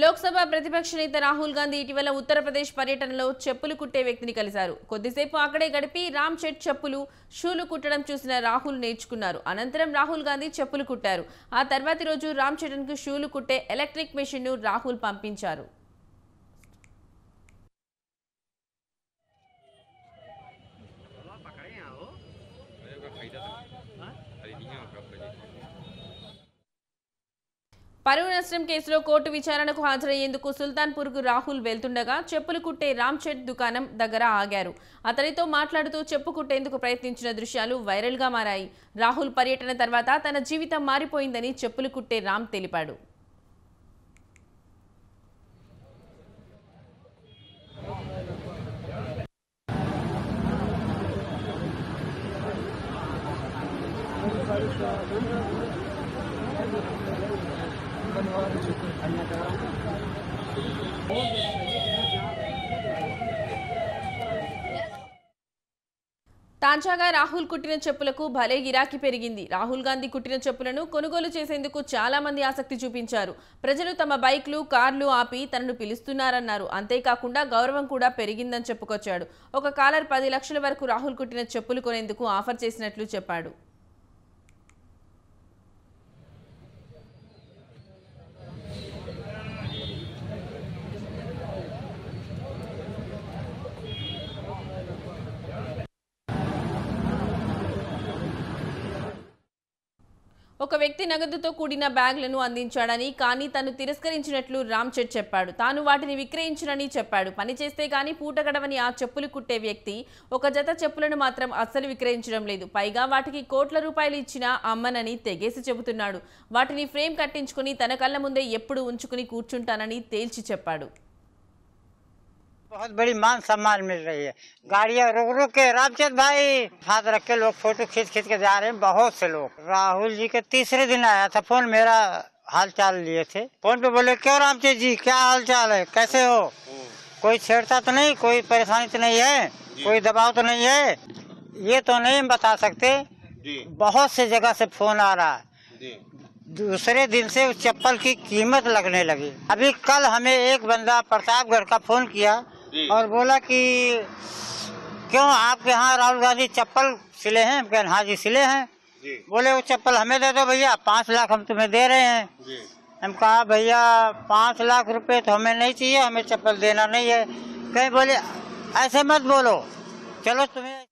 లోక్సభ ప్రతిపక్ష నేత రాహుల్ గాంధీ ఇటీవల ఉత్తరప్రదేశ్ పర్యటనలో చెప్పులు కుట్టే వ్యక్తిని కలిశారు. కొద్దిసేపు అక్కడే గడిపి రామ్ చెట్ చెప్పులు, షూలు కుట్టడం చూసిన రాహుల్ నేర్చుకున్నారు. అనంతరం రాహుల్ గాంధీ చెప్పులు కుట్టారు. ఆ తర్వాతి రోజు రామ్ చరణ్కు షూలు కుట్టే ఎలక్ట్రిక్ మెషిన్ను రాహుల్ పంపించారు. పరువు నష్టం కేసులో కోర్టు విచారణకు హాజరయ్యేందుకు సుల్తాన్పూర్కు రాహుల్ వెళ్తుండగా చెప్పులు కుట్టే రామ్ చెట్ దుకాణం దగ్గర ఆగారు. అతడితో మాట్లాడుతూ చెప్పు కుట్టేందుకు ప్రయత్నించిన దృశ్యాలు వైరల్గా మారాయి. రాహుల్ పర్యటన తర్వాత తన జీవితం మారిపోయిందని చెప్పులు కుట్టే రామ్ తెలిపాడు. తాజాగా రాహుల్ కుట్టిన చెప్పులకు భలే గిరాకీ పెరిగింది. రాహుల్ గాంధీ కుట్టిన చెప్పులను కొనుగోలు చేసేందుకు చాలా మంది ఆసక్తి చూపించారు. ప్రజలు తమ బైక్లు, కార్లు ఆపి తనను పిలుస్తున్నారన్నారు. అంతేకాకుండా గౌరవం కూడా పెరిగిందని చెప్పుకొచ్చాడు. ఒక కాలర్ 10 లక్షల వరకు రాహుల్ కుట్టిన చెప్పులు కొనేందుకు ఆఫర్ చేసినట్లు చెప్పాడు. ఒక వ్యక్తి నగదుతో కూడిన బ్యాగ్లను అందించాడని, కానీ తను తిరస్కరించినట్లు రామ్ చెట్ చెప్పాడు. తాను వాటిని విక్రయించనని చెప్పాడు. పని చేస్తే కానీ పూట గడవని ఆ చెప్పులు కుట్టే వ్యక్తి ఒక జత చెప్పులను మాత్రం అస్సలు విక్రయించడం లేదు. పైగా వాటికి కోట్ల రూపాయలు ఇచ్చినా అమ్మనని తెగేసి చెబుతున్నాడు. వాటిని ఫ్రేమ్ కట్టించుకుని తన కళ్ళ ముందే ఎప్పుడు ఉంచుకుని కూర్చుంటానని తేల్చి చెప్పాడు. बहुत बड़ी मान सम्मान मिल रही है। गाड़ियां रुक रुक के रामचंद भाई हाथ रख के लोग फोटो खींच खींच के जा रहे हैं। बहुत से लोग राहुल जी के तीसरे दिन आया था फोन, मेरा हाल चाल लिए थे। फोन पे बोले क्यों रामचंद जी क्या हाल चाल है, कैसे हो, कोई छेड़ता तो नहीं, कोई परेशानी तो नहीं है, कोई दबाव तो नहीं है, ये तो नहीं बता सकते। बहुत से जगह से फोन आ रहा है। दूसरे दिन से उस चप्पल की कीमत लगने लगी। अभी कल हमें एक बंदा प्रतापगढ़ का फोन किया और बोला कि क्यों आपके यहाँ राहुल गांधी चप्पल सिले हैं? हाँ जी सिले हैं। बोले वो चप्पल हमें दे दो भैया, 5 लाख हम तुम्हें दे रहे हैं। हम कहा भैया 5 लाख रुपए तो हमें नहीं चाहिए, हमें चप्पल देना नहीं है। कहीं बोले ऐसे मत बोलो, चलो तुम्हें